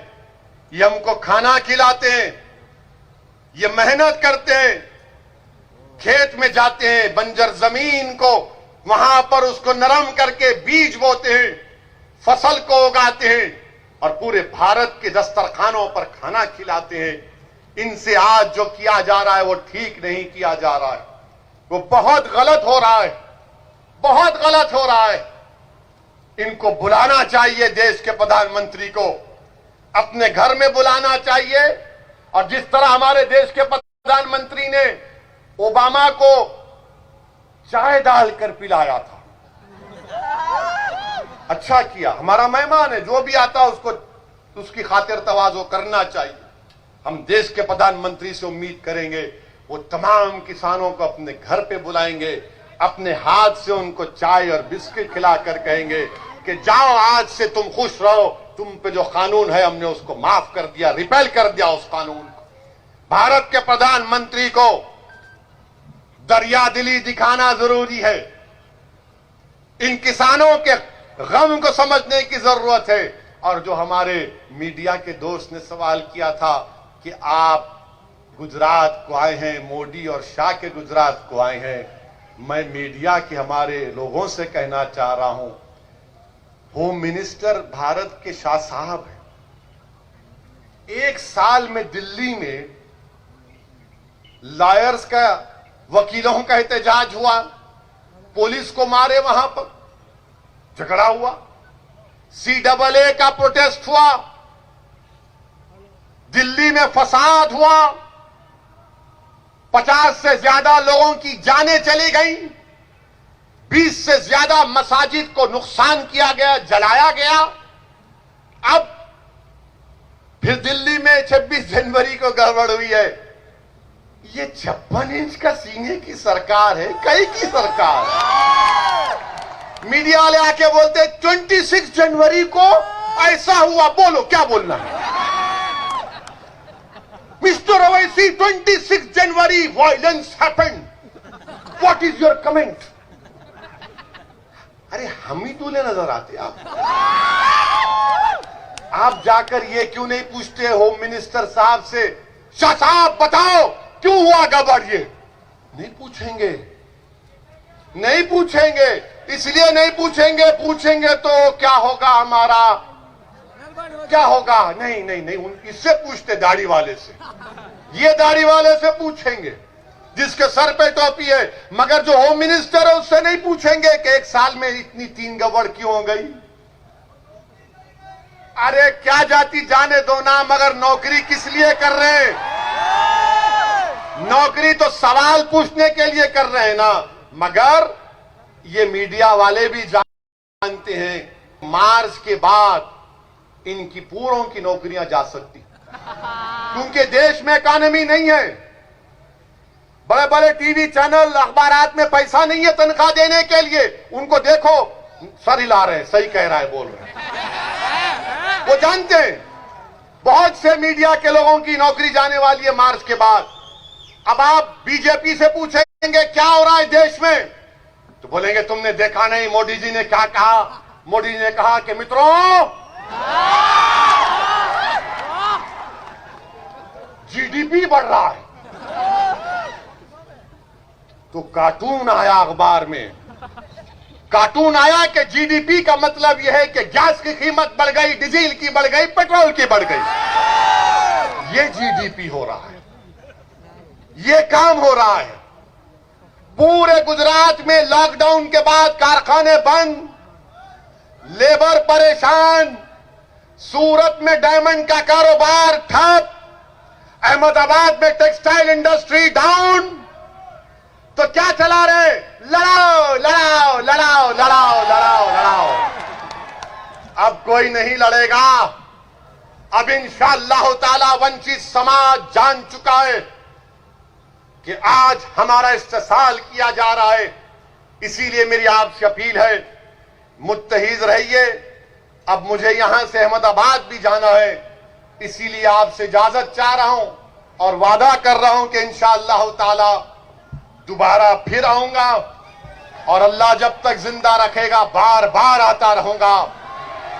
ये हमको खाना खिलाते हैं, ये मेहनत करते हैं, खेत में जाते हैं, बंजर जमीन को वहां पर उसको नरम करके बीज बोते हैं, फसल को उगाते हैं और पूरे भारत के दस्तरखानों पर खाना खिलाते हैं। इनसे आज जो किया जा रहा है वो ठीक नहीं किया जा रहा है, वो बहुत गलत हो रहा है, बहुत गलत हो रहा है। इनको बुलाना चाहिए, देश के प्रधानमंत्री को अपने घर में बुलाना चाहिए। और जिस तरह हमारे देश के प्रधानमंत्री ने ओबामा को चाय डालकर पिलाया था, अच्छा किया। हमारा मेहमान है, जो भी आता उसको उसकी खातिर तवाज़ो करना चाहिए। हम देश के प्रधानमंत्री से उम्मीद करेंगे वो तमाम किसानों को अपने घर पे बुलाएंगे, अपने हाथ से उनको चाय और बिस्किट खिलाकर कहेंगे कि जाओ, आज से तुम खुश रहो, तुम पे जो कानून है हमने उसको माफ कर दिया, रिपेल कर दिया उस कानून को। भारत के प्रधानमंत्री को दरिया दिली दिखाना जरूरी है। इन किसानों के गम को समझने की जरूरत है। और जो हमारे मीडिया के दोस्त ने सवाल किया था कि आप गुजरात को आए हैं, मोदी और शाह के गुजरात को आए हैं, मैं मीडिया के हमारे लोगों से कहना चाह रहा हूं, होम मिनिस्टर भारत के शाह साहब हैं। 1 साल में दिल्ली में लॉयर्स का, वकीलों का एहतजाज हुआ, पुलिस को मारे, वहां पर झगड़ा हुआ, CAA का प्रोटेस्ट हुआ, दिल्ली में फसाद हुआ, 50 से ज्यादा लोगों की जानें चली गई, 20 से ज्यादा मसाजिद को नुकसान किया गया, जलाया गया। अब फिर दिल्ली में 26 जनवरी को गड़बड़ हुई है। ये 56 इंच का सीने की सरकार है, कई की सरकार। मीडिया वाले आके बोलते 26 जनवरी को ऐसा हुआ, बोलो क्या बोलना है। Mister Owaisi, 26 January violence happened, what is your comment. अरे हम ही दूल्हे नजर आते आप जाकर ये क्यों नहीं पूछते होम मिनिस्टर साहब से, शाह साहब बताओ क्यों हुआ गड़बड़। ये नहीं पूछेंगे, नहीं पूछेंगे। इसलिए नहीं पूछेंगे, पूछेंगे तो क्या होगा, हमारा क्या होगा। नहीं नहीं नहीं, इससे पूछते, दाढ़ी वाले से। ये दाढ़ी वाले से पूछेंगे जिसके सर पे टोपी है, मगर जो होम मिनिस्टर है उससे नहीं पूछेंगे कि 1 साल में इतनी 3 गड़बड़ क्यों हो गई। अरे क्या जाति जाने दो ना, मगर नौकरी किस लिए कर रहे हैं। नौकरी तो सवाल पूछने के लिए कर रहे हैं ना, मगर ये मीडिया वाले भी जानते हैं मार्च के बाद इनकी पूरों की नौकरियां जा सकती, क्योंकि देश में इकॉनमी नहीं है, बड़े बड़े टीवी चैनल अखबारात में पैसा नहीं है तनख्वाह देने के लिए। उनको देखो सर हिला रहे हैं, सही कह रहा है, बोल रहे हैं, वो जानते हैं बहुत से मीडिया के लोगों की नौकरी जाने वाली है मार्च के बाद। अब आप बीजेपी से पूछेंगे क्या हो रहा है देश में, तो बोलेंगे तुमने देखा नहीं मोदी जी ने क्या कहा। मोदी जी ने कहा कि मित्रों जीडीपी बढ़ रहा है, तो कार्टून आया अखबार में, कार्टून आया कि जीडीपी का मतलब यह है कि गैस की कीमत बढ़ गई, डीजल की बढ़ गई, पेट्रोल की बढ़ गई। ये जीडीपी हो रहा है, ये काम हो रहा है। पूरे गुजरात में लॉकडाउन के बाद कारखाने बंद, लेबर परेशान, सूरत में डायमंड का कारोबार ठप, अहमदाबाद में टेक्सटाइल इंडस्ट्री डाउन। तो क्या चला रहे? लड़ाओ लड़ाओ लड़ाओ लड़ाओ लड़ाओ लड़ाओ। अब कोई नहीं लड़ेगा। अब इंशाअल्लाह ताला वंचित समाज जान चुका है कि आज हमारा इस्तेसाल किया जा रहा है। इसीलिए मेरी आपसे अपील है, मुत्तहिद रहिए। अब मुझे यहां से अहमदाबाद भी जाना है, इसीलिए आपसे इजाजत चाह रहा हूं और वादा कर रहा हूं कि इंशाअल्लाह ताला दोबारा फिर आऊंगा और अल्लाह जब तक जिंदा रखेगा बार बार आता रहूंगा।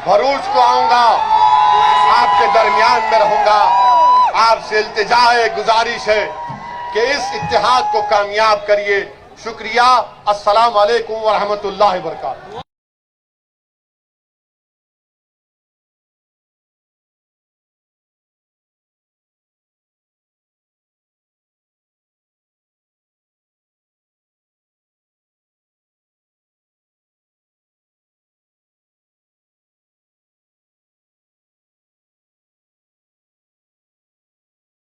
भरूच को आऊंगा, आपके दरमियान में रहूंगा। आपसे इल्तिजा है, गुजारिश है कि इस इत्तेहाद को कामयाब करिए। शुक्रिया। अस्सलाम वालेकुम व रहमतुल्लाहि व बरकातहू।